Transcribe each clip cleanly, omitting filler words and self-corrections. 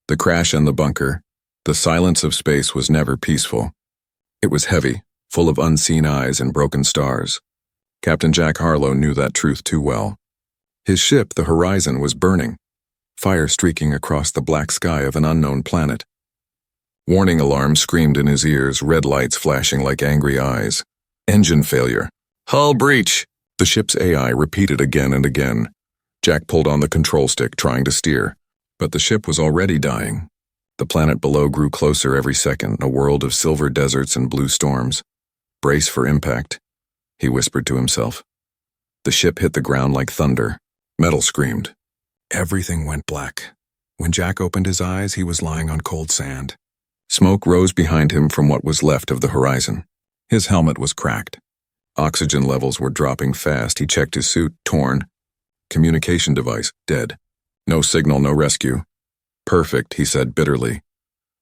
The crash and the bunker. The silence of space was never peaceful. It was heavy, full of unseen eyes and broken stars. Captain Jack Harlow knew that truth too well. His ship, the Horizon, was burning, fire streaking across the black sky of an unknown planet. Warning alarms screamed in his ears, red lights flashing like angry eyes. Engine failure. Hull breach! The ship's AI repeated again and again. Jack pulled on the control stick, trying to steer. But the ship was already dying. The planet below grew closer every second, a world of silver deserts and blue storms. Brace for impact, he whispered to himself. The ship hit the ground like thunder. Metal screamed. Everything went black. When Jack opened his eyes, he was lying on cold sand. Smoke rose behind him from what was left of the Horizon. His helmet was cracked. Oxygen levels were dropping fast. He checked his suit, torn. Communication device, dead. No signal, no rescue. Perfect, he said bitterly.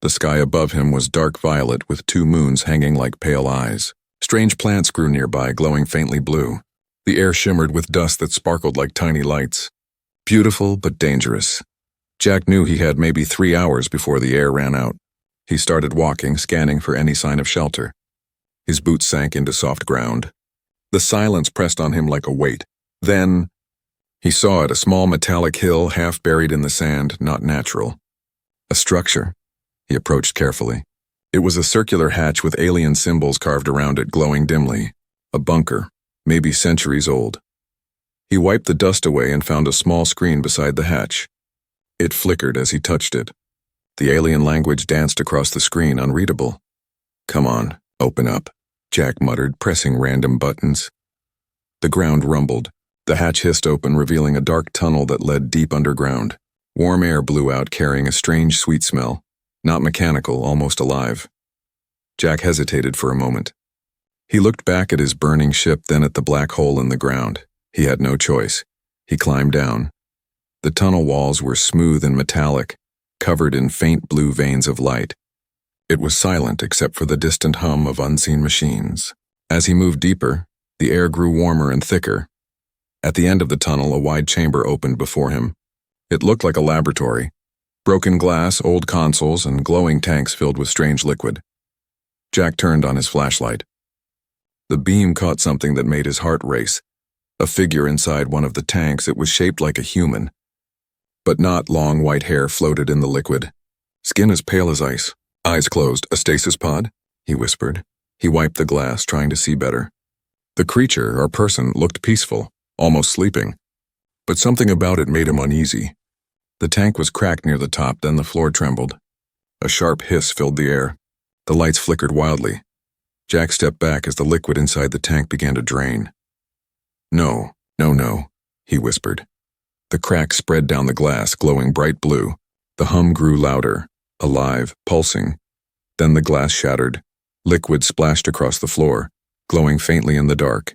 The sky above him was dark violet with two moons hanging like pale eyes. Strange plants grew nearby, glowing faintly blue. The air shimmered with dust that sparkled like tiny lights. Beautiful but dangerous. Jack knew he had maybe 3 hours before the air ran out. He started walking, scanning for any sign of shelter. His boots sank into soft ground. The silence pressed on him like a weight. Then he saw it, a small metallic hill half buried in the sand, not natural. A structure. He approached carefully. It was a circular hatch with alien symbols carved around it, glowing dimly. A bunker, maybe centuries old. He wiped the dust away and found a small screen beside the hatch. It flickered as he touched it. The alien language danced across the screen, unreadable. Come on, open up, Jack muttered, pressing random buttons. The ground rumbled. The hatch hissed open, revealing a dark tunnel that led deep underground. Warm air blew out, carrying a strange sweet smell. Not mechanical, almost alive. Jack hesitated for a moment. He looked back at his burning ship, then at the black hole in the ground. He had no choice. He climbed down. The tunnel walls were smooth and metallic, covered in faint blue veins of light. It was silent except for the distant hum of unseen machines. As he moved deeper, the air grew warmer and thicker. At the end of the tunnel, a wide chamber opened before him. It looked like a laboratory. Broken glass, old consoles, and glowing tanks filled with strange liquid. Jack turned on his flashlight. The beam caught something that made his heart race. A figure inside one of the tanks. It was shaped like a human. But not. Long white hair floated in the liquid. Skin as pale as ice. Eyes closed. A stasis pod? He whispered. He wiped the glass, trying to see better. The creature, or person, looked peaceful. Almost sleeping. But something about it made him uneasy. The tank was cracked near the top, then the floor trembled. A sharp hiss filled the air. The lights flickered wildly. Jack stepped back as the liquid inside the tank began to drain. No, he whispered. The crack spread down the glass, glowing bright blue. The hum grew louder, alive, pulsing. Then the glass shattered. Liquid splashed across the floor, glowing faintly in the dark.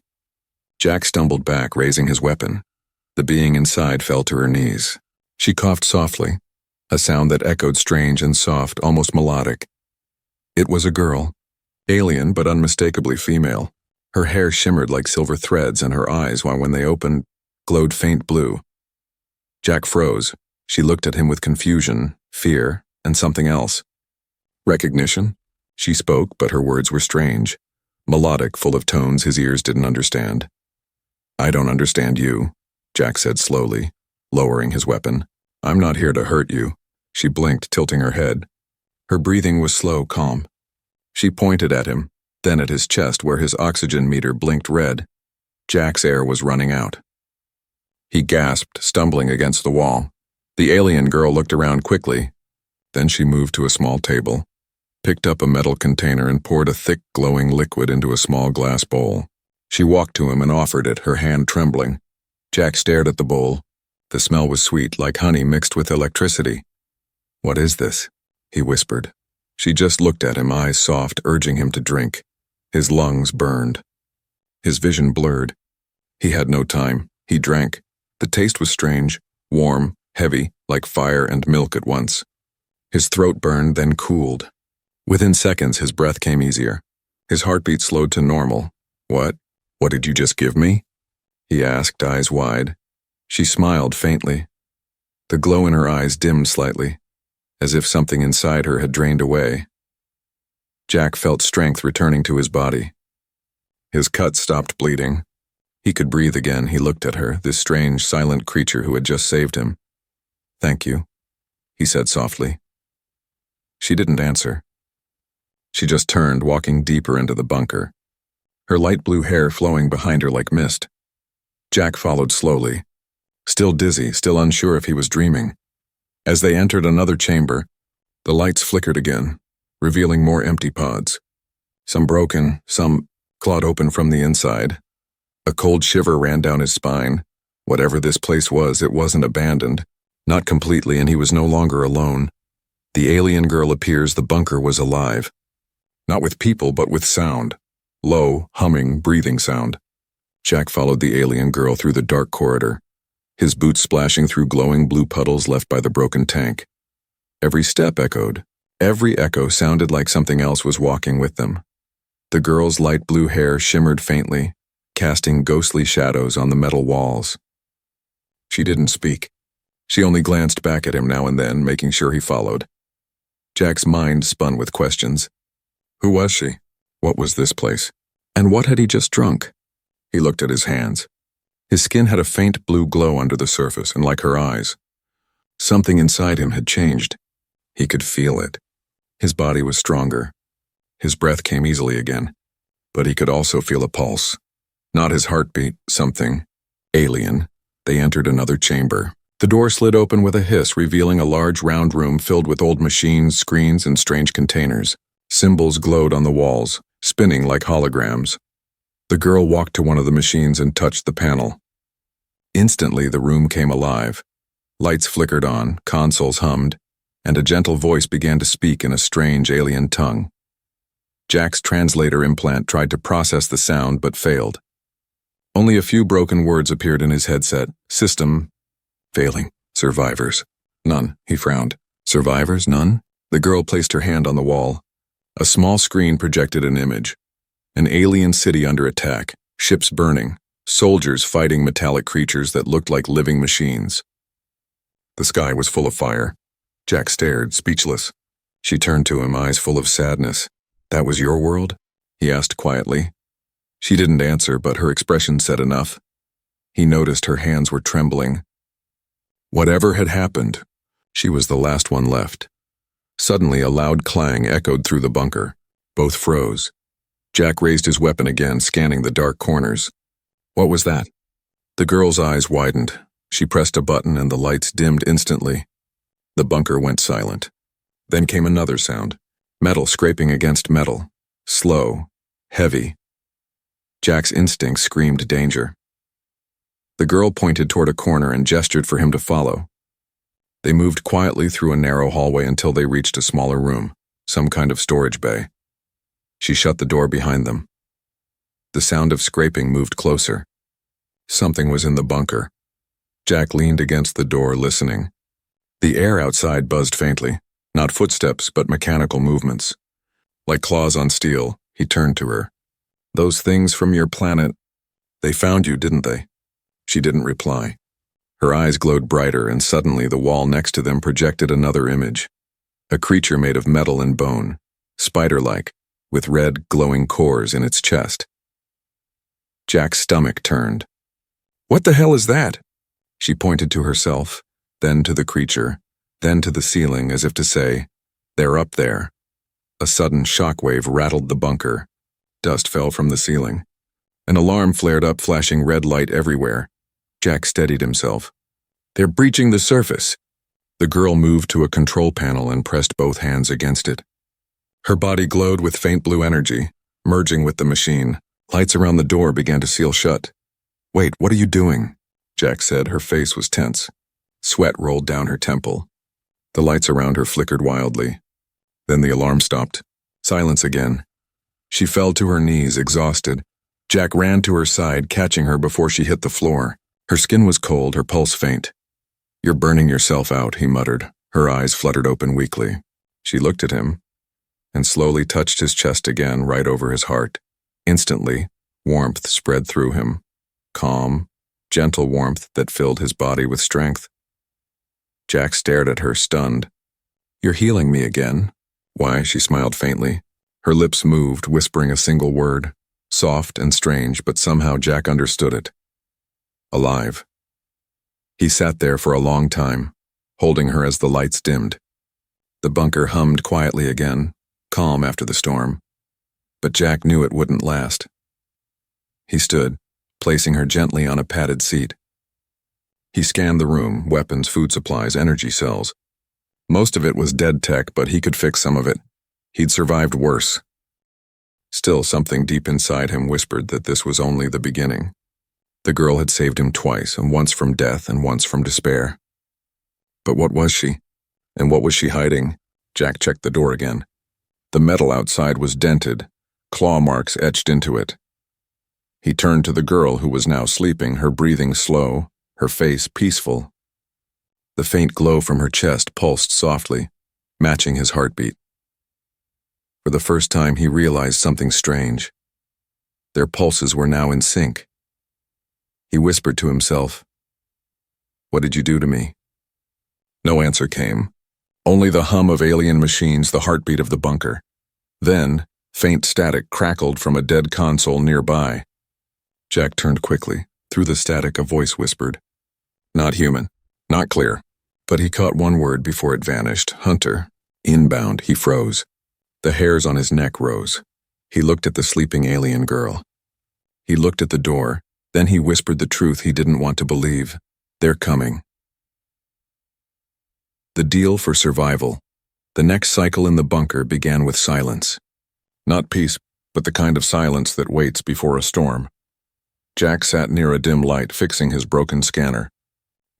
Jack stumbled back, raising his weapon. The being inside fell to her knees. She coughed softly, a sound that echoed strange and soft, almost melodic. It was a girl, alien but unmistakably female. Her hair shimmered like silver threads, and her eyes, when they opened, glowed faint blue. Jack froze. She looked at him with confusion, fear, and something else. Recognition? She spoke, but her words were strange, melodic, full of tones his ears didn't understand. I don't understand you, Jack said slowly, lowering his weapon. I'm not here to hurt you. She blinked, tilting her head. Her breathing was slow, calm. She pointed at him, then at his chest where his oxygen meter blinked red. Jack's air was running out. He gasped, stumbling against the wall. The alien girl looked around quickly. Then she moved to a small table, picked up a metal container and poured a thick, glowing liquid into a small glass bowl. She walked to him and offered it, her hand trembling. Jack stared at the bowl. The smell was sweet, like honey mixed with electricity. What is this? He whispered. She just looked at him, eyes soft, urging him to drink. His lungs burned. His vision blurred. He had no time. He drank. The taste was strange, warm, heavy, like fire and milk at once. His throat burned, then cooled. Within seconds, his breath came easier. His heartbeat slowed to normal. What did you just give me? He asked, eyes wide. She smiled faintly. The glow in her eyes dimmed slightly. as if something inside her had drained away. Jack felt strength returning to his body. His cut stopped bleeding. He could breathe again. He looked at her, this strange, silent creature who had just saved him. "Thank you," he said softly. She didn't answer. She just turned, walking deeper into the bunker, her light blue hair flowing behind her like mist. Jack followed slowly, still dizzy, still unsure if he was dreaming. As they entered another chamber, the lights flickered again, revealing more empty pods. Some broken, some clawed open from the inside. A cold shiver ran down his spine. Whatever this place was, it wasn't abandoned. Not completely, and he was no longer alone. The alien girl appears. The bunker was alive. Not with people, but with sound. Low, humming, breathing sound. Jack followed the alien girl through the dark corridor, his boots splashing through glowing blue puddles left by the broken tank. Every step echoed. Every echo sounded like something else was walking with them. The girl's light blue hair shimmered faintly, casting ghostly shadows on the metal walls. She didn't speak. She only glanced back at him now and then, making sure he followed. Jack's mind spun with questions. Who was she? What was this place? And what had he just drunk? He looked at his hands. His skin had a faint blue glow under the surface, and like her eyes, something inside him had changed. He could feel it. His body was stronger. His breath came easily again, but he could also feel a pulse. Not his heartbeat, something alien. They entered another chamber. The door slid open with a hiss, revealing a large round room filled with old machines, screens, and strange containers. Symbols glowed on the walls, spinning like holograms. The girl walked to one of the machines and touched the panel. Instantly, the room came alive. Lights flickered on, consoles hummed, and a gentle voice began to speak in a strange alien tongue. Jack's translator implant tried to process the sound but failed. Only a few broken words appeared in his headset. System failing. Survivors. None, he frowned. Survivors, none? The girl placed her hand on the wall. A small screen projected an image. An alien city under attack, ships burning, soldiers fighting metallic creatures that looked like living machines. The sky was full of fire. Jack stared, speechless. She turned to him, eyes full of sadness. That was your world? He asked quietly. She didn't answer, but her expression said enough. He noticed her hands were trembling. Whatever had happened, she was the last one left. Suddenly, a loud clang echoed through the bunker. Both froze. Jack raised his weapon again, scanning the dark corners. What was that? The girl's eyes widened. She pressed a button and the lights dimmed instantly. The bunker went silent. Then came another sound. Metal scraping against metal. Slow. Heavy. Jack's instincts screamed danger. The girl pointed toward a corner and gestured for him to follow. They moved quietly through a narrow hallway until they reached a smaller room, some kind of storage bay. She shut the door behind them. The sound of scraping moved closer. Something was in the bunker. Jack leaned against the door, listening. The air outside buzzed faintly, not footsteps, but mechanical movements. Like claws on steel, he turned to her. Those things from your planet, they found you, didn't they? She didn't reply. Her eyes glowed brighter, and suddenly the wall next to them projected another image. A creature made of metal and bone, spider-like, with red, glowing cores in its chest. Jack's stomach turned. What the hell is that? She pointed to herself, then to the creature, then to the ceiling as if to say, they're up there. A sudden shockwave rattled the bunker. Dust fell from the ceiling. An alarm flared up, flashing red light everywhere. Jack steadied himself. They're breaching the surface. The girl moved to a control panel and pressed both hands against it. Her body glowed with faint blue energy, merging with the machine. Lights around the door began to seal shut. Wait, what are you doing? Jack said. Her face was tense. Sweat rolled down her temple. The lights around her flickered wildly. Then the alarm stopped. Silence again. She fell to her knees, exhausted. Jack ran to her side, catching her before she hit the floor. Her skin was cold, her pulse faint. You're burning yourself out, he muttered. Her eyes fluttered open weakly. She looked at him and slowly touched his chest again, right over his heart. Instantly, warmth spread through him. Calm, gentle warmth that filled his body with strength. Jack stared at her, stunned. You're healing me again. Why, she smiled faintly. Her lips moved, whispering a single word. Soft and strange, but somehow Jack understood it. Alive. He sat there for a long time, holding her as the lights dimmed. The bunker hummed quietly again, calm after the storm. But Jack knew it wouldn't last. He stood, placing her gently on a padded seat. He scanned the room, weapons, food supplies, energy cells. Most of it was dead tech, but he could fix some of it. He'd survived worse. Still, something deep inside him whispered that this was only the beginning. The girl had saved him twice, and once from death and once from despair. But what was she? And what was she hiding? Jack checked the door again. The metal outside was dented, claw marks etched into it. He turned to the girl who was now sleeping, her breathing slow, her face peaceful. The faint glow from her chest pulsed softly, matching his heartbeat. For the first time, he realized something strange. Their pulses were now in sync. He whispered to himself, "What did you do to me?" No answer came. Only the hum of alien machines, the heartbeat of the bunker. Then, faint static crackled from a dead console nearby. Jack turned quickly. Through the static, a voice whispered, "Not human, not clear." But he caught one word before it vanished. "Hunter." Inbound, he froze. The hairs on his neck rose. He looked at the sleeping alien girl. He looked at the door. Then he whispered the truth he didn't want to believe. "They're coming." The deal for survival. The next cycle in the bunker began with silence. Not peace, but the kind of silence that waits before a storm. Jack sat near a dim light, fixing his broken scanner.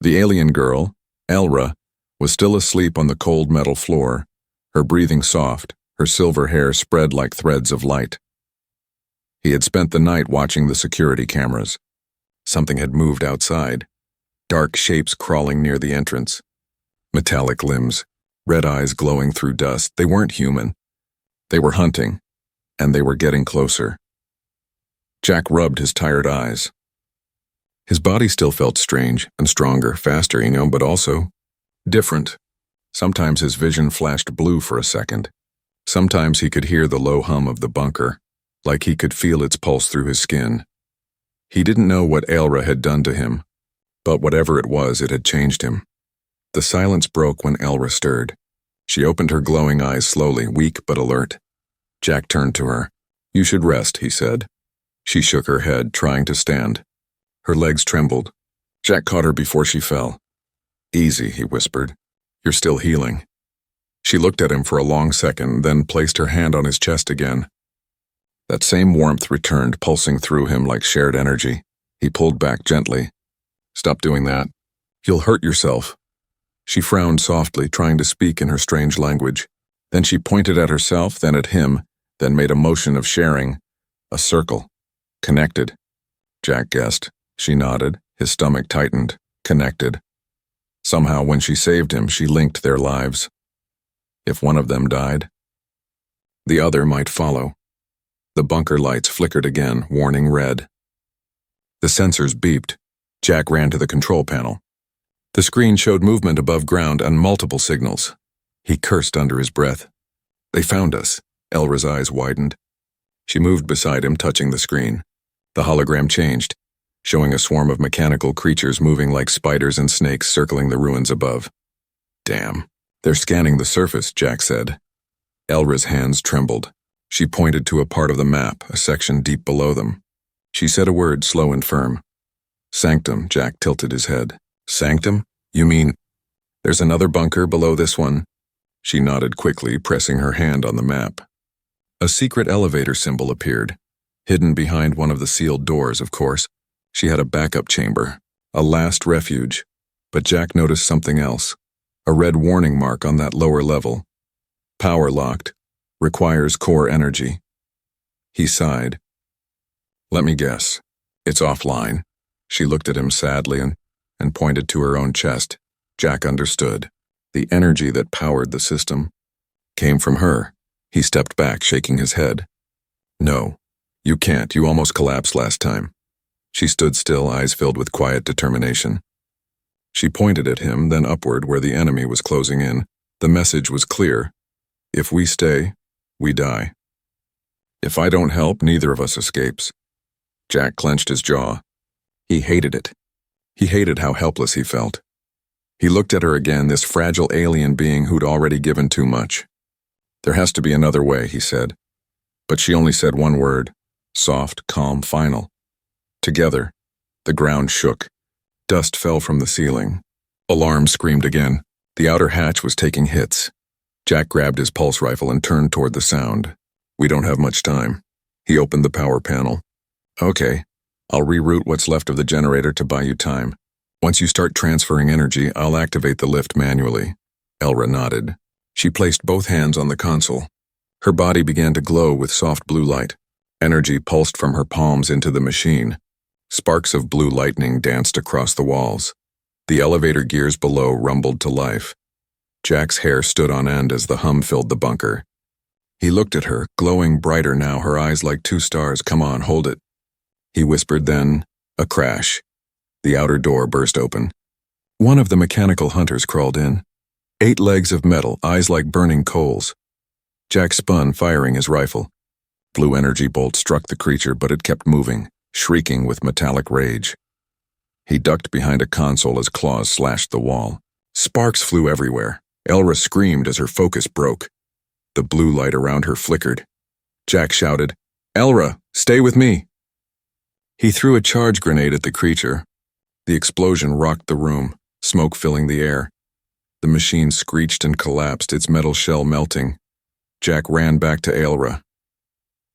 The alien girl, Aelra, was still asleep on the cold metal floor, her breathing soft, her silver hair spread like threads of light. He had spent the night watching the security cameras. Something had moved outside. Dark shapes crawling near the entrance. Metallic limbs, red eyes glowing through dust. They weren't human. They were hunting, and they were getting closer. Jack rubbed his tired eyes. His body still felt strange and stronger, faster, but also different. Sometimes his vision flashed blue for a second. Sometimes he could hear the low hum of the bunker, like he could feel its pulse through his skin. He didn't know what Aelra had done to him, but whatever it was, it had changed him. The silence broke when Aelra stirred. She opened her glowing eyes slowly, weak but alert. Jack turned to her. "You should rest," he said. She shook her head, trying to stand. Her legs trembled. Jack caught her before she fell. "Easy," he whispered. "You're still healing." She looked at him for a long second, then placed her hand on his chest again. That same warmth returned, pulsing through him like shared energy. He pulled back gently. "Stop doing that. You'll hurt yourself." She frowned softly, trying to speak in her strange language. Then she pointed at herself, then at him, then made a motion of sharing. A circle. Connected. Jack guessed. She nodded. His stomach tightened. Connected. Somehow, when she saved him, she linked their lives. If one of them died, the other might follow. The bunker lights flickered again, warning red. The sensors beeped. Jack ran to the control panel. The screen showed movement above ground and multiple signals. He cursed under his breath. "They found us." Aelra's eyes widened. She moved beside him, touching the screen. The hologram changed, showing a swarm of mechanical creatures moving like spiders and snakes circling the ruins above. "Damn. They're scanning the surface," Jack said. Aelra's hands trembled. She pointed to a part of the map, a section deep below them. She said a word slow and firm. "Sanctum." Jack tilted his head. "Sanctum? You mean there's another bunker below this one?" She nodded quickly, pressing her hand on the map. A secret elevator symbol appeared. Hidden behind one of the sealed doors, of course. She had a backup chamber, a last refuge. But Jack noticed something else. A red warning mark on that lower level. "Power locked. Requires core energy." He sighed. "Let me guess. It's offline." She looked at him sadly and pointed to her own chest. Jack understood. The energy that powered the system came from her. He stepped back, shaking his head. "No, you can't. You almost collapsed last time." She stood still, eyes filled with quiet determination. She pointed at him, then upward where the enemy was closing in. The message was clear. If we stay, we die. If I don't help, neither of us escapes. Jack clenched his jaw. He hated it. He hated how helpless he felt. He looked at her again, this fragile alien being who'd already given too much. There has to be another way, he said. But she only said one word, soft, calm, final. Together, the ground shook. Dust fell from the ceiling. Alarm screamed again. The outer hatch was taking hits. Jack grabbed his pulse rifle and turned toward the sound. We don't have much time. He opened the power panel. Okay, I'll reroute what's left of the generator to buy you time. Once you start transferring energy, I'll activate the lift manually. Aelra nodded. She placed both hands on the console. Her body began to glow with soft blue light. Energy pulsed from her palms into the machine. Sparks of blue lightning danced across the walls. The elevator gears below rumbled to life. Jack's hair stood on end as the hum filled the bunker. He looked at her, glowing brighter now, her eyes like two stars. Come on, hold it. He whispered, then, a crash. The outer door burst open. One of the mechanical hunters crawled in. 8 legs of metal, eyes like burning coals. Jack spun, firing his rifle. Blue energy bolt struck the creature, but it kept moving, shrieking with metallic rage. He ducked behind a console as claws slashed the wall. Sparks flew everywhere. Aelra screamed as her focus broke. The blue light around her flickered. Jack shouted, "Aelra, stay with me!" He threw a charge grenade at the creature. The explosion rocked the room, smoke filling the air. The machine screeched and collapsed, its metal shell melting. Jack ran back to Aelra.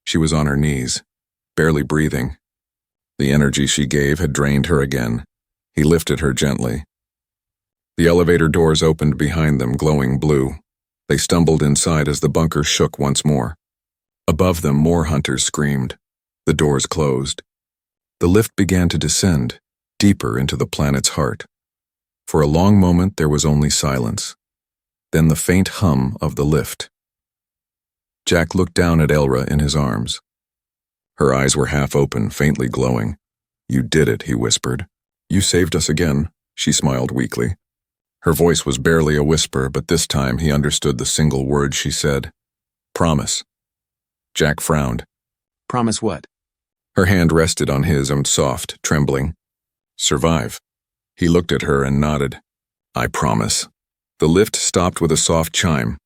She was on her knees, barely breathing. The energy she gave had drained her again. He lifted her gently. The elevator doors opened behind them, glowing blue. They stumbled inside as the bunker shook once more. Above them, more hunters screamed. The doors closed. The lift began to descend, deeper into the planet's heart. For a long moment, there was only silence. Then the faint hum of the lift. Jack looked down at Aelra in his arms. Her eyes were half open, faintly glowing. "You did it," he whispered. "You saved us again," she smiled weakly. Her voice was barely a whisper, but this time he understood the single word she said. "Promise." Jack frowned. Promise what? Her hand rested on his, soft, trembling. "Survive." He looked at her and nodded. "I promise." The lift stopped with a soft chime.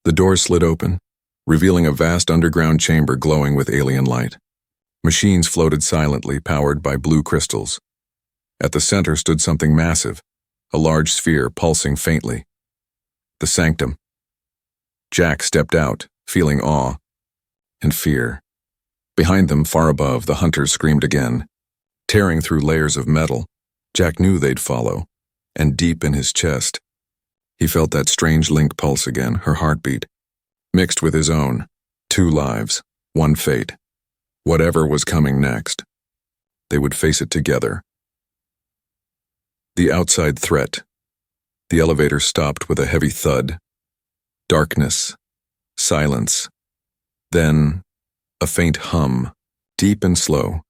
The doors slid open, revealing a vast underground chamber glowing with alien light. Machines floated silently, powered by blue crystals. At the center stood something massive, a large sphere pulsing faintly. The sanctum. Jack stepped out, feeling awe and fear. Behind them, far above, the hunters screamed again. Tearing through layers of metal, Jack knew they'd follow, and deep in his chest, he felt that strange link pulse again, her heartbeat, mixed with his own. 2 lives, 1 fate. Whatever was coming next, they would face it together. The outside threat. The elevator stopped with a heavy thud. Darkness. Silence. Then, a faint hum, deep and slow,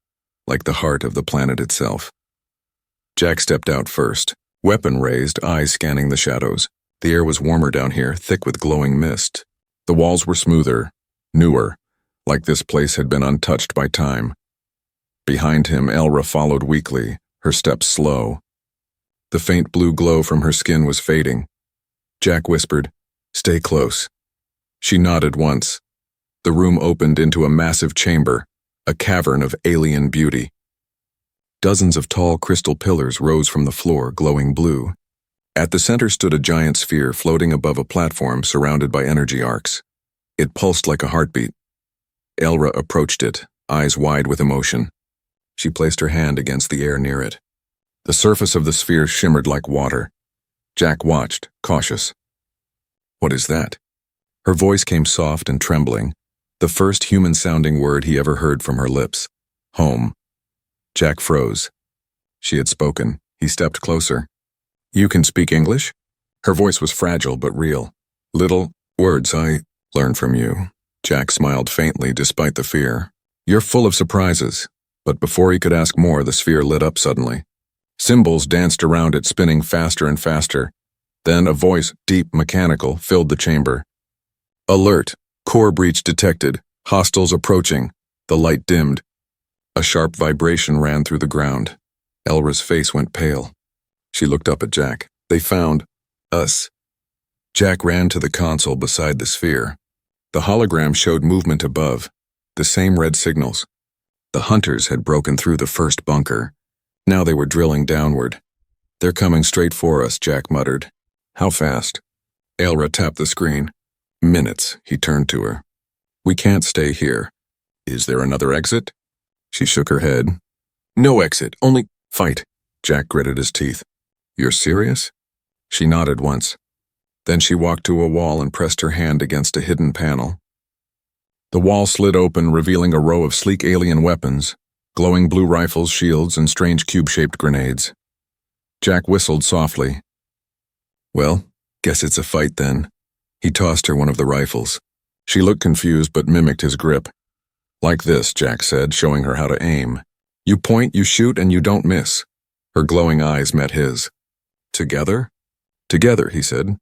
like the heart of the planet itself. Jack stepped out first, weapon raised, eyes scanning the shadows. The air was warmer down here, thick with glowing mist. The walls were smoother, newer, like this place had been untouched by time. Behind him, Aelra followed weakly, her steps slow. The faint blue glow from her skin was fading. Jack whispered, "Stay close." She nodded once. The room opened into a massive chamber, a cavern of alien beauty. Dozens of tall crystal pillars rose from the floor, glowing blue. At the center stood a giant sphere floating above a platform surrounded by energy arcs. It pulsed like a heartbeat. Aelra approached it, eyes wide with emotion. She placed her hand against the air near it. The surface of the sphere shimmered like water. Jack watched, cautious. "What is that?" Her voice came soft and trembling, the first human-sounding word he ever heard from her lips. "Home." Jack froze. She had spoken. He stepped closer. "You can speak English?" Her voice was fragile but real. "Little words I learned from you." Jack smiled faintly despite the fear. "You're full of surprises." But before he could ask more, the sphere lit up suddenly. Symbols danced around it, spinning faster and faster. Then a voice, deep, mechanical, filled the chamber. Alert! Core breach detected. Hostiles approaching. The light dimmed. A sharp vibration ran through the ground. Aelra's face went pale. She looked up at Jack. They found us. Jack ran to the console beside the sphere. The hologram showed movement above, the same red signals. The hunters had broken through the first bunker. Now they were drilling downward. They're coming straight for us, Jack muttered. How fast? Aelra tapped the screen. Minutes, he turned to her. We can't stay here. Is there another exit? She shook her head. No exit, only fight. Jack gritted his teeth. You're serious? She nodded once. Then she walked to a wall and pressed her hand against a hidden panel. The wall slid open, revealing a row of sleek alien weapons, glowing blue rifles, shields, and strange cube-shaped grenades. Jack whistled softly. Well, guess it's a fight then. He tossed her one of the rifles. She looked confused but mimicked his grip. Like this, Jack said, showing her how to aim. You point, you shoot, and you don't miss. Her glowing eyes met his. Together? Together, he said.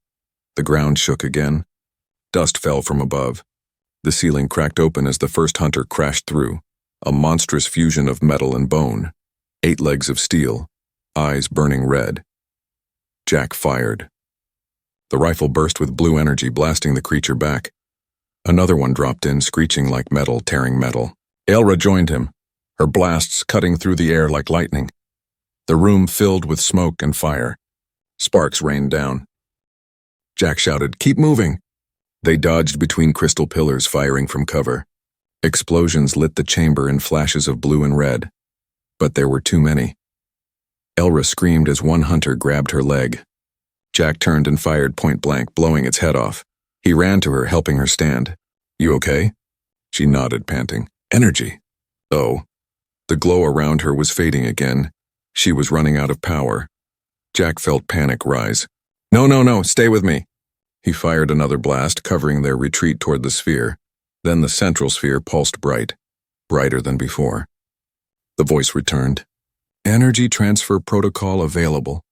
The ground shook again. Dust fell from above. The ceiling cracked open as the first hunter crashed through, a monstrous fusion of metal and bone, 8 legs of steel, eyes burning red. Jack fired. The rifle burst with blue energy, blasting the creature back. Another one dropped in, screeching like metal tearing metal. Aelra joined him, her blasts cutting through the air like lightning. The room filled with smoke and fire. Sparks rained down. Jack shouted, "Keep moving!" They dodged between crystal pillars, firing from cover. Explosions lit the chamber in flashes of blue and red. But there were too many. Aelra screamed as one hunter grabbed her leg. Jack turned and fired point blank, blowing its head off. He ran to her, helping her stand. You okay? She nodded, panting. Energy. Oh. The glow around her was fading again. She was running out of power. Jack felt panic rise. No, stay with me. He fired another blast, covering their retreat toward the sphere. Then the central sphere pulsed bright, brighter than before. The voice returned. Energy transfer protocol available.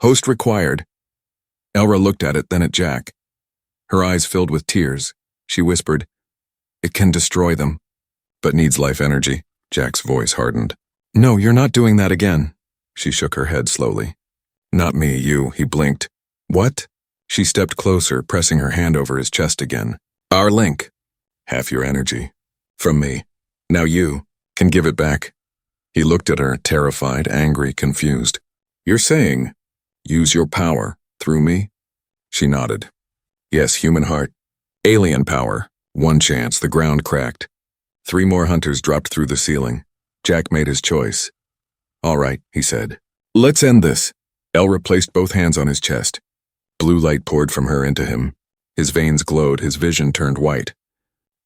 Host required. Aelra looked at it, then at Jack. Her eyes filled with tears. She whispered, It can destroy them, but needs life energy. Jack's voice hardened. No, you're not doing that again. She shook her head slowly. Not me, you, he blinked. What? She stepped closer, pressing her hand over his chest again. Our link. Half your energy. From me. Now you can give it back. He looked at her, terrified, angry, confused. You're saying, use your power through me? She nodded. Yes, human heart. Alien power. One chance, the ground cracked. 3 more hunters dropped through the ceiling. Jack made his choice. All right, he said. Let's end this. Aelra placed both hands on his chest. Blue light poured from her into him. His veins glowed, his vision turned white.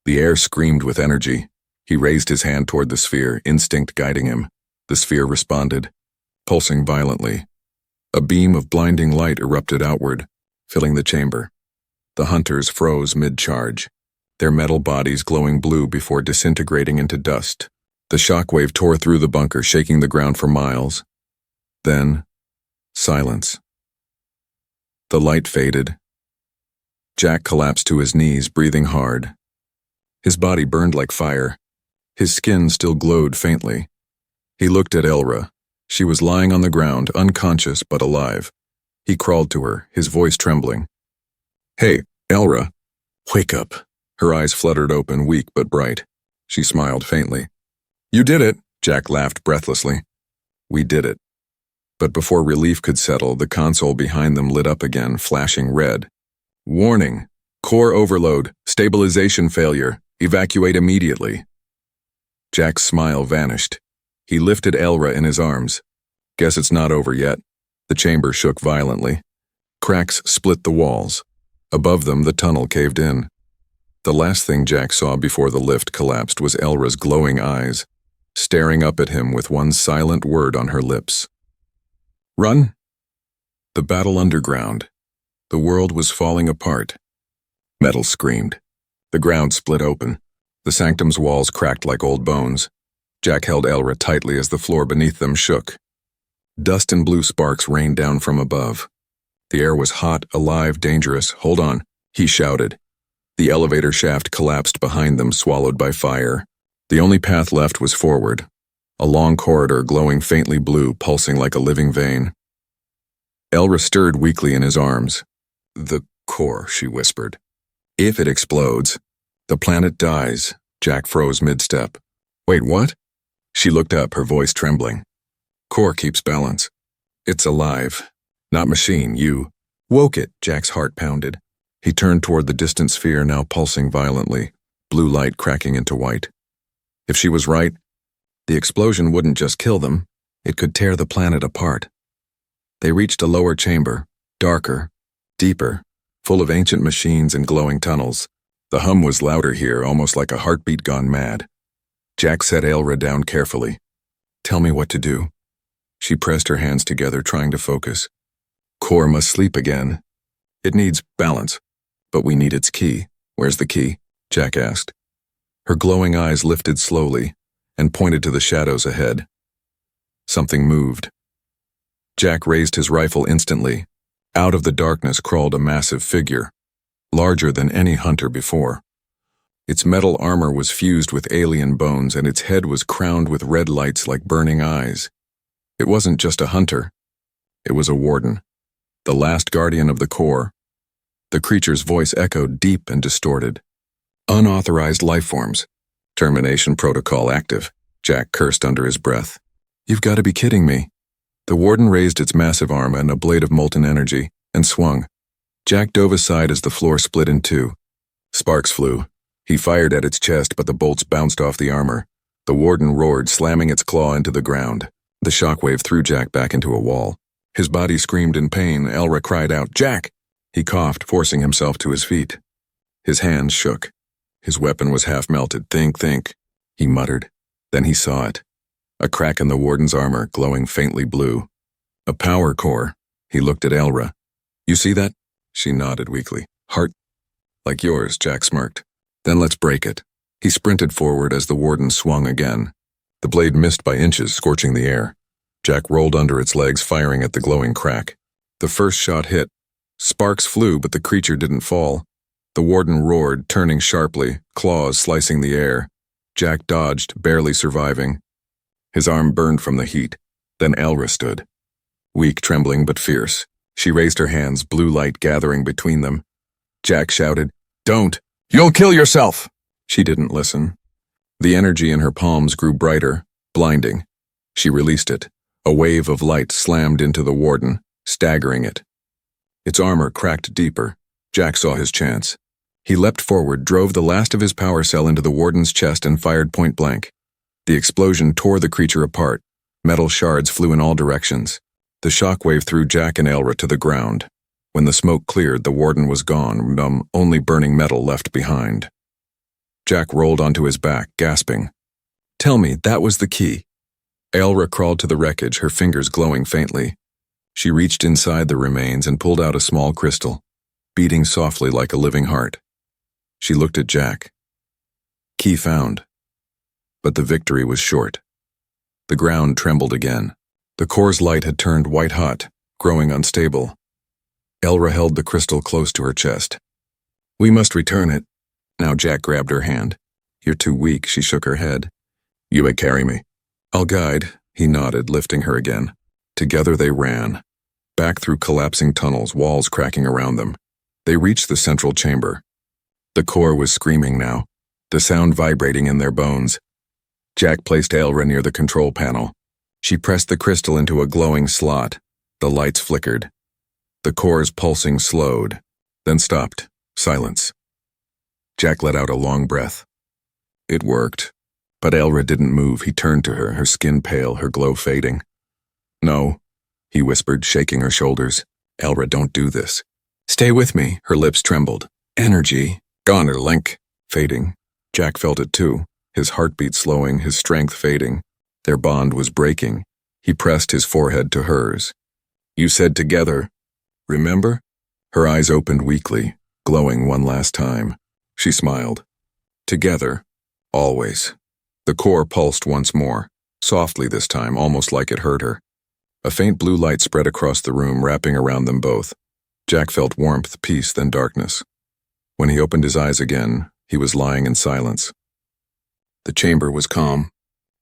The air screamed with energy. He raised his hand toward the sphere, instinct guiding him. The sphere responded, pulsing violently. A beam of blinding light erupted outward, filling the chamber. The hunters froze mid-charge, their metal bodies glowing blue before disintegrating into dust. The shockwave tore through the bunker, shaking the ground for miles. Then, silence. The light faded. Jack collapsed to his knees, breathing hard. His body burned like fire. His skin still glowed faintly. He looked at Aelra. She was lying on the ground, unconscious but alive. He crawled to her, his voice trembling. Hey, Aelra, wake up. Her eyes fluttered open, weak but bright. She smiled faintly. You did it, Jack laughed breathlessly. We did it. But before relief could settle, the console behind them lit up again, flashing red. Warning, core overload, stabilization failure, evacuate immediately. Jack's smile vanished. He lifted Aelra in his arms. Guess it's not over yet. The chamber shook violently. Cracks split the walls. Above them, the tunnel caved in. The last thing Jack saw before the lift collapsed was Elra's glowing eyes, staring up at him with one silent word on her lips. Run? The battle underground. The world was falling apart. Metal screamed. The ground split open. The sanctum's walls cracked like old bones. Jack held Aelra tightly as the floor beneath them shook. Dust and blue sparks rained down from above. The air was hot, alive, dangerous. Hold on, he shouted. The elevator shaft collapsed behind them, swallowed by fire. The only path left was forward. A long corridor glowing faintly blue, pulsing like a living vein. Aelra stirred weakly in his arms. The core, she whispered. If it explodes, the planet dies. Jack froze mid-step. Wait, what? She looked up, her voice trembling. Core keeps balance. It's alive. Not machine, you. Woke it, Jack's heart pounded. He turned toward the distant sphere, now pulsing violently, blue light cracking into white. If she was right, the explosion wouldn't just kill them, it could tear the planet apart. They reached a lower chamber, darker, deeper, full of ancient machines and glowing tunnels. The hum was louder here, almost like a heartbeat gone mad. Jack set Aelra down carefully. Tell me what to do. She pressed her hands together, trying to focus. Core must sleep again. It needs balance, but we need its key. Where's the key? Jack asked. Her glowing eyes lifted slowly and pointed to the shadows ahead. Something moved. Jack raised his rifle instantly. Out of the darkness crawled a massive figure, larger than any hunter before. Its metal armor was fused with alien bones, and its head was crowned with red lights like burning eyes. It wasn't just a hunter. It was a warden, the last guardian of the core. The creature's voice echoed deep and distorted. Unauthorized lifeforms. Termination protocol active. Jack cursed under his breath. You've got to be kidding me. The warden raised its massive arm and a blade of molten energy, and swung. Jack dove aside as the floor split in two. Sparks flew. He fired at its chest, but the bolts bounced off the armor. The warden roared, slamming its claw into the ground. The shockwave threw Jack back into a wall. His body screamed in pain. Aelra cried out, Jack! He coughed, forcing himself to his feet. His hands shook. His weapon was half melted. Think, he muttered. Then he saw it. A crack in the warden's armor, glowing faintly blue. A power core. He looked at Aelra. You see that? She nodded weakly. Heart? Like yours, Jack smirked. Then let's break it. He sprinted forward as the warden swung again. The blade missed by inches, scorching the air. Jack rolled under its legs, firing at the glowing crack. The first shot hit. Sparks flew, but the creature didn't fall. The warden roared, turning sharply, claws slicing the air. Jack dodged, barely surviving. His arm burned from the heat. Then Aelra stood. Weak, trembling, but fierce. She raised her hands, blue light gathering between them. Jack shouted, Don't! You'll kill yourself! She didn't listen. The energy in her palms grew brighter, blinding. She released it. A wave of light slammed into the warden, staggering it. Its armor cracked deeper. Jack saw his chance. He leapt forward, drove the last of his power cell into the warden's chest, and fired point blank. The explosion tore the creature apart. Metal shards flew in all directions. The shockwave threw Jack and Aelra to the ground. When the smoke cleared, the warden was gone, only burning metal left behind. Jack rolled onto his back, gasping. Tell me, that was the key. Aelra crawled to the wreckage, her fingers glowing faintly. She reached inside the remains and pulled out a small crystal, beating softly like a living heart. She looked at Jack. Key found. But the victory was short. The ground trembled again. The core's light had turned white-hot, growing unstable. Aelra held the crystal close to her chest. We must return it. Now Jack grabbed her hand. You're too weak, she shook her head. You may carry me. I'll guide, he nodded, lifting her again. Together they ran, back through collapsing tunnels, walls cracking around them. They reached the central chamber. The core was screaming now, the sound vibrating in their bones. Jack placed Aelra near the control panel. She pressed the crystal into a glowing slot. The lights flickered. The core's pulsing slowed, then stopped. Silence. Jack let out a long breath. It worked. But Aelra didn't move. He turned to her skin pale, her glow fading. No, he whispered, shaking her shoulders. Aelra, don't do this. Stay with me, her lips trembled. Energy. Gone, her link. Fading. Jack felt it too, his heartbeat slowing, his strength fading. Their bond was breaking. He pressed his forehead to hers. You said together. Remember? Her eyes opened weakly, glowing one last time. She smiled. Together. Always. The core pulsed once more, softly this time, almost like it hurt her. A faint blue light spread across the room, wrapping around them both. Jack felt warmth, peace, then darkness. When he opened his eyes again, he was lying in silence. The chamber was calm.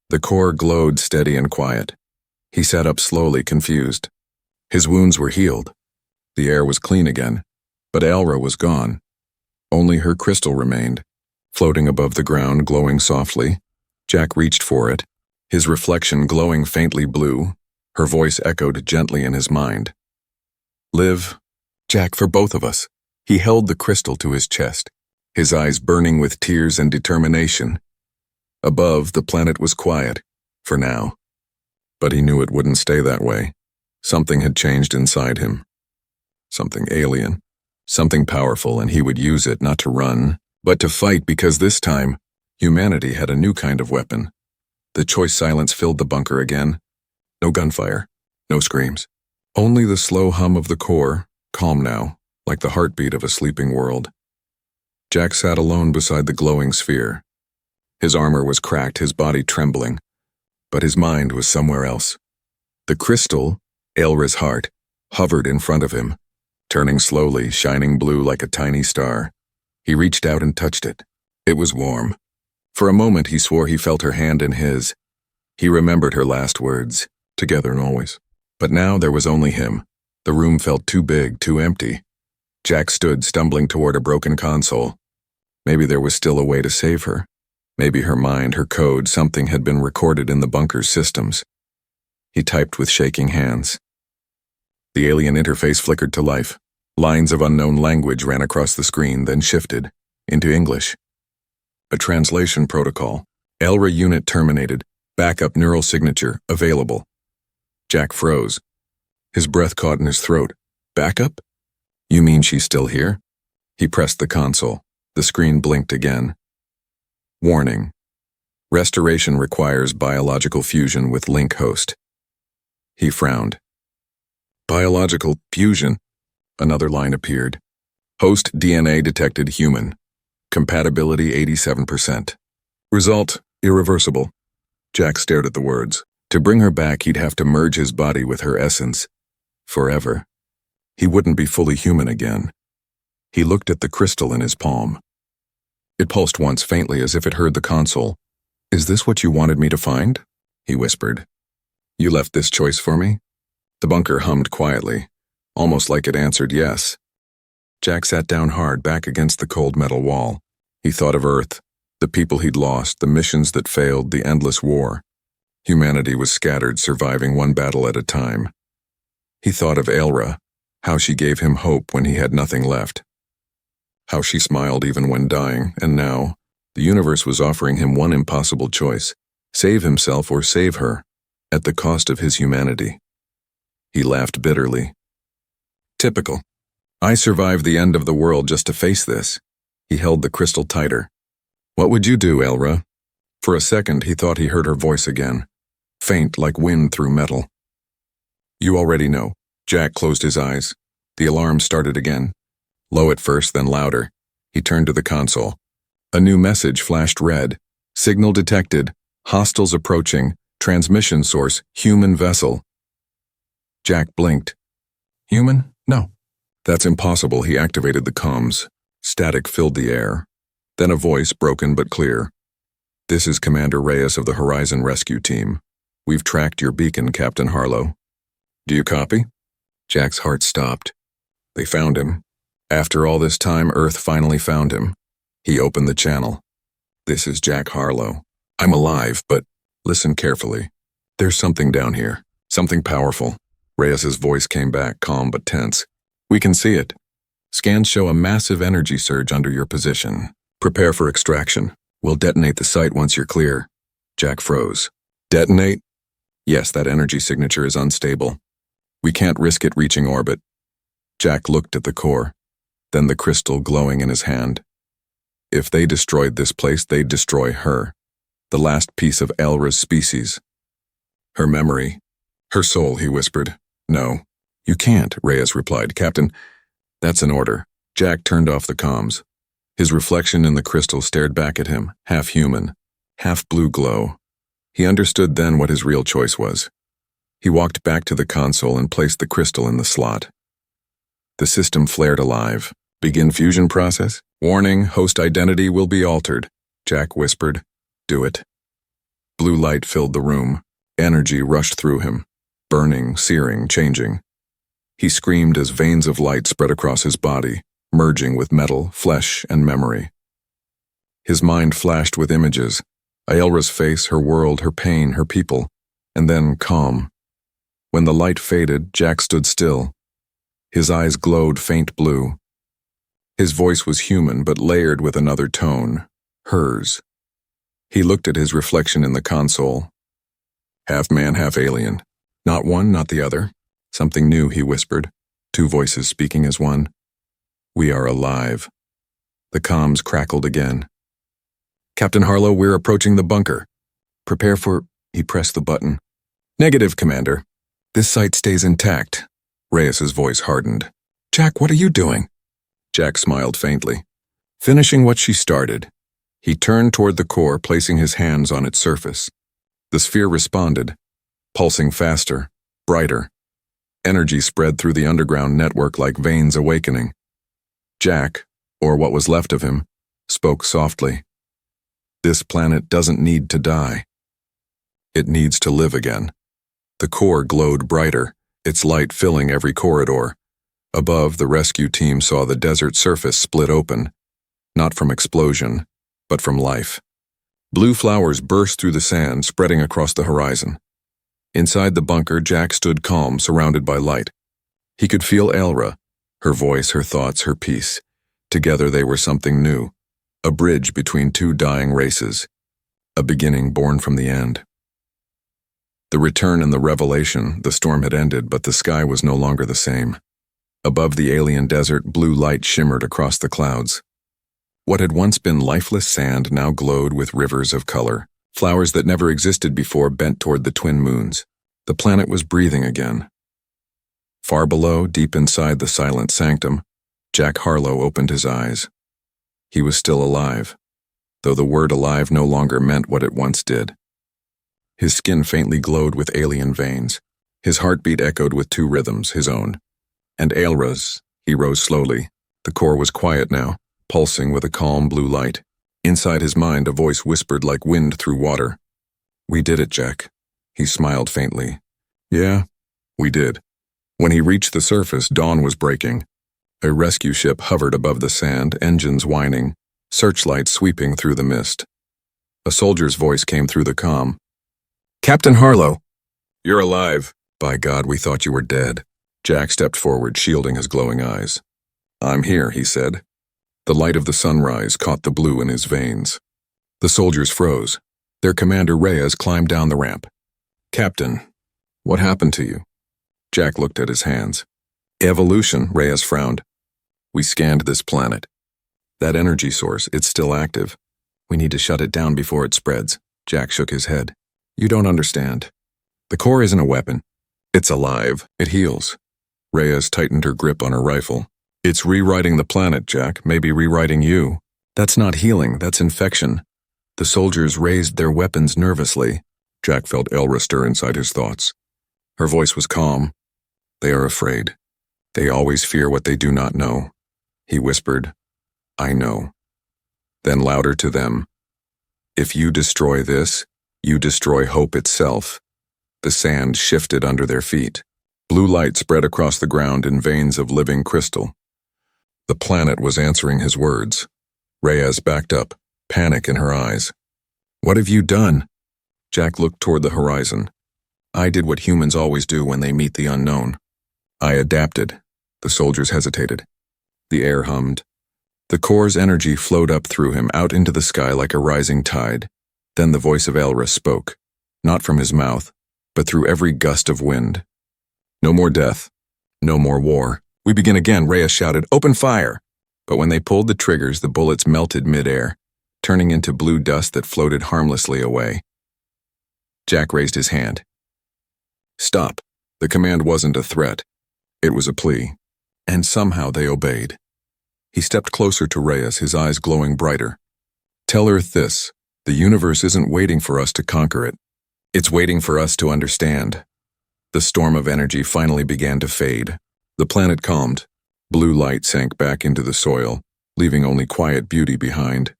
The core glowed steady and quiet. He sat up slowly, confused. His wounds were healed. The air was clean again, but Aelra was gone. Only her crystal remained, floating above the ground, glowing softly. Jack reached for it, his reflection glowing faintly blue. Her voice echoed gently in his mind. "Live, Jack, for both of us." He held the crystal to his chest, his eyes burning with tears and determination. Above, the planet was quiet, for now. But he knew it wouldn't stay that way. Something had changed inside him. Something alien. Something powerful, and he would use it not to run, but to fight, because this time, humanity had a new kind of weapon. The choice silence filled the bunker again. No gunfire, no screams. Only the slow hum of the core, calm now, like the heartbeat of a sleeping world. Jack sat alone beside the glowing sphere. His armor was cracked, his body trembling, but his mind was somewhere else. The crystal, Aelra's heart, hovered in front of him, turning slowly, shining blue like a tiny star. He reached out and touched it. It was warm. For a moment he swore he felt her hand in his. He remembered her last words, together and always. But now there was only him. The room felt too big, too empty. Jack stood, stumbling toward a broken console. Maybe there was still a way to save her. Maybe her mind, her code, something had been recorded in the bunker's systems. He typed with shaking hands. The alien interface flickered to life. Lines of unknown language ran across the screen, then shifted into English. A translation protocol. Aelra unit terminated. Backup neural signature available. Jack froze. His breath caught in his throat. Backup? You mean she's still here? He pressed the console. The screen blinked again. Warning. Restoration requires biological fusion with link host. He frowned. Biological fusion? Another line appeared. Host DNA detected human. Compatibility 87%. Result, irreversible. Jack stared at the words. To bring her back, he'd have to merge his body with her essence. Forever. He wouldn't be fully human again. He looked at the crystal in his palm. It pulsed once faintly as if it heard the console. Is this what you wanted me to find? He whispered. You left this choice for me? The bunker hummed quietly, almost like it answered yes. Jack sat down hard, back against the cold metal wall. He thought of Earth, the people he'd lost, the missions that failed, the endless war. Humanity was scattered, surviving one battle at a time. He thought of Aelra, how she gave him hope when he had nothing left. How she smiled even when dying, and now, the universe was offering him one impossible choice: save himself or save her, at the cost of his humanity. He laughed bitterly. Typical. I survived the end of the world just to face this. He held the crystal tighter. What would you do, Aelra? For a second, he thought he heard her voice again, faint like wind through metal. You already know. Jack closed his eyes. The alarm started again. Low at first, then louder. He turned to the console. A new message flashed red. Signal detected. Hostiles approaching. Transmission source, human vessel. Jack blinked. Human? No. That's impossible. He activated the comms. Static filled the air. Then a voice, broken but clear. This is Commander Reyes of the Horizon Rescue Team. We've tracked your beacon, Captain Harlow. Do you copy? Jack's heart stopped. They found him. After all this time, Earth finally found him. He opened the channel. This is Jack Harlow. I'm alive, but listen carefully. There's something down here. Something powerful. Reyes's voice came back, calm but tense. We can see it. Scans show a massive energy surge under your position. Prepare for extraction. We'll detonate the site once you're clear. Jack froze. Detonate? Yes, that energy signature is unstable. We can't risk it reaching orbit. Jack looked at the core, then the crystal glowing in his hand. If they destroyed this place, they'd destroy her, the last piece of Aelra's species. Her memory, her soul, he whispered. No, you can't, Reyes replied. Captain, that's an order. Jack turned off the comms. His reflection in the crystal stared back at him, half human, half blue glow. He understood then what his real choice was. He walked back to the console and placed the crystal in the slot. The system flared alive. Begin fusion process? Warning, host identity will be altered. Jack whispered. Do it. Blue light filled the room. Energy rushed through him. Burning, searing, changing. He screamed as veins of light spread across his body, merging with metal, flesh, and memory. His mind flashed with images. Aelra's face, her world, her pain, her people, and then calm. When the light faded, Jack stood still. His eyes glowed faint blue. His voice was human but layered with another tone, hers. He looked at his reflection in the console. Half man, half alien. Not one, not the other. Something new, he whispered, two voices speaking as one. We are alive. The comms crackled again. Captain Harlow, we're approaching the bunker. Prepare for... He pressed the button. Negative, Commander. This site stays intact. Reyes's voice hardened. Jack, what are you doing? Jack smiled faintly. Finishing what she started. He turned toward the core, placing his hands on its surface. The sphere responded, pulsing faster, brighter. Energy spread through the underground network like veins awakening. Jack, or what was left of him, spoke softly. This planet doesn't need to die. It needs to live again. The core glowed brighter, its light filling every corridor. Above, the rescue team saw the desert surface split open, not from explosion, but from life. Blue flowers burst through the sand, spreading across the horizon. Inside the bunker, Jack stood calm, surrounded by light. He could feel Aelra, her voice, her thoughts, her peace. Together they were something new, a bridge between two dying races, a beginning born from the end. The return and the revelation, the storm had ended, but the sky was no longer the same. Above the alien desert, blue light shimmered across the clouds. What had once been lifeless sand now glowed with rivers of color. Flowers that never existed before bent toward the twin moons. The planet was breathing again. Far below, deep inside the silent sanctum, Jack Harlow opened his eyes. He was still alive, though the word alive no longer meant what it once did. His skin faintly glowed with alien veins. His heartbeat echoed with two rhythms, his own. And Aelra's. He rose slowly. The core was quiet now, pulsing with a calm blue light. Inside his mind, a voice whispered like wind through water. We did it, Jack. He smiled faintly. Yeah, we did. When he reached the surface, dawn was breaking. A rescue ship hovered above the sand, engines whining, searchlights sweeping through the mist. A soldier's voice came through the comm. Captain Harlow! You're alive. By God, we thought you were dead. Jack stepped forward, shielding his glowing eyes. I'm here, he said. The light of the sunrise caught the blue in his veins. The soldiers froze. Their commander, Reyes, climbed down the ramp. Captain, what happened to you? Jack looked at his hands. Evolution, Reyes frowned. We scanned this planet. That energy source, it's still active. We need to shut it down before it spreads. Jack shook his head. You don't understand. The core isn't a weapon. It's alive. It heals. Reyes tightened her grip on her rifle. It's rewriting the planet, Jack. Maybe rewriting you. That's not healing. That's infection. The soldiers raised their weapons nervously. Jack felt Aelra stir inside his thoughts. Her voice was calm. They are afraid. They always fear what they do not know. He whispered, I know. Then louder to them. If you destroy this, you destroy hope itself. The sand shifted under their feet. Blue light spread across the ground in veins of living crystal. The planet was answering his words. Reyes backed up, panic in her eyes. What have you done? Jack looked toward the horizon. I did what humans always do when they meet the unknown. I adapted. The soldiers hesitated. The air hummed. The core's energy flowed up through him, out into the sky like a rising tide. Then the voice of Aelra spoke, not from his mouth, but through every gust of wind. No more death. No more war. We begin again, Reyes shouted, open fire! But when they pulled the triggers, the bullets melted midair, turning into blue dust that floated harmlessly away. Jack raised his hand. Stop. The command wasn't a threat. It was a plea. And somehow they obeyed. He stepped closer to Reyes, his eyes glowing brighter. Tell Earth this. The universe isn't waiting for us to conquer it. It's waiting for us to understand. The storm of energy finally began to fade. The planet calmed. Blue light sank back into the soil, leaving only quiet beauty behind.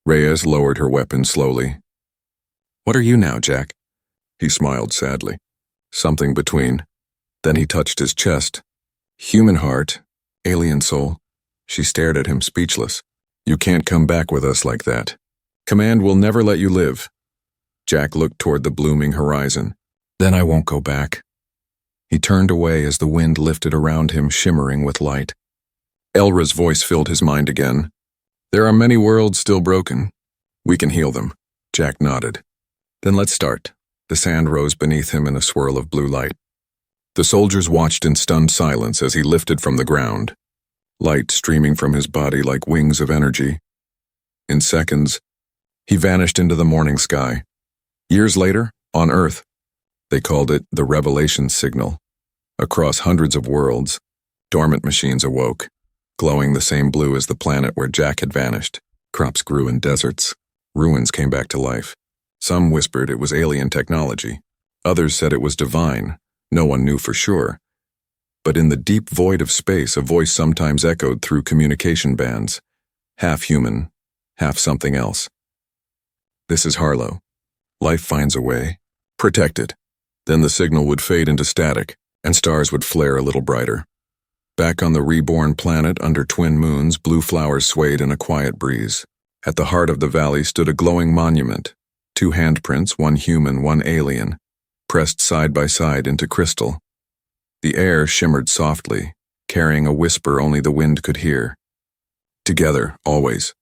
Reyes lowered her weapon slowly. "What are you now, Jack?" He smiled sadly. "Something between." Then he touched his chest. "Human heart, alien soul." She stared at him speechless. "You can't come back with us like that. Command will never let you live." Jack looked toward the blooming horizon. "Then I won't go back." He turned away as the wind lifted around him, shimmering with light. Aelra's voice filled his mind again. "There are many worlds still broken. We can heal them." Jack nodded. "Then let's start." The sand rose beneath him in a swirl of blue light. The soldiers watched in stunned silence as he lifted from the ground, light streaming from his body like wings of energy. In seconds, he vanished into the morning sky. Years later, on Earth, they called it the Revelation Signal. Across hundreds of worlds, dormant machines awoke, glowing the same blue as the planet where Jack had vanished. Crops grew in deserts. Ruins came back to life. Some whispered it was alien technology. Others said it was divine. No one knew for sure. But in the deep void of space, a voice sometimes echoed through communication bands, half human, half something else. "This is Harlow. Life finds a way. Protect it." Then the signal would fade into static, and stars would flare a little brighter. Back on the reborn planet under twin moons, blue flowers swayed in a quiet breeze. At the heart of the valley stood a glowing monument, 2 handprints, one human, one alien, pressed side by side into crystal. The air shimmered softly, carrying a whisper only the wind could hear. "Together, always."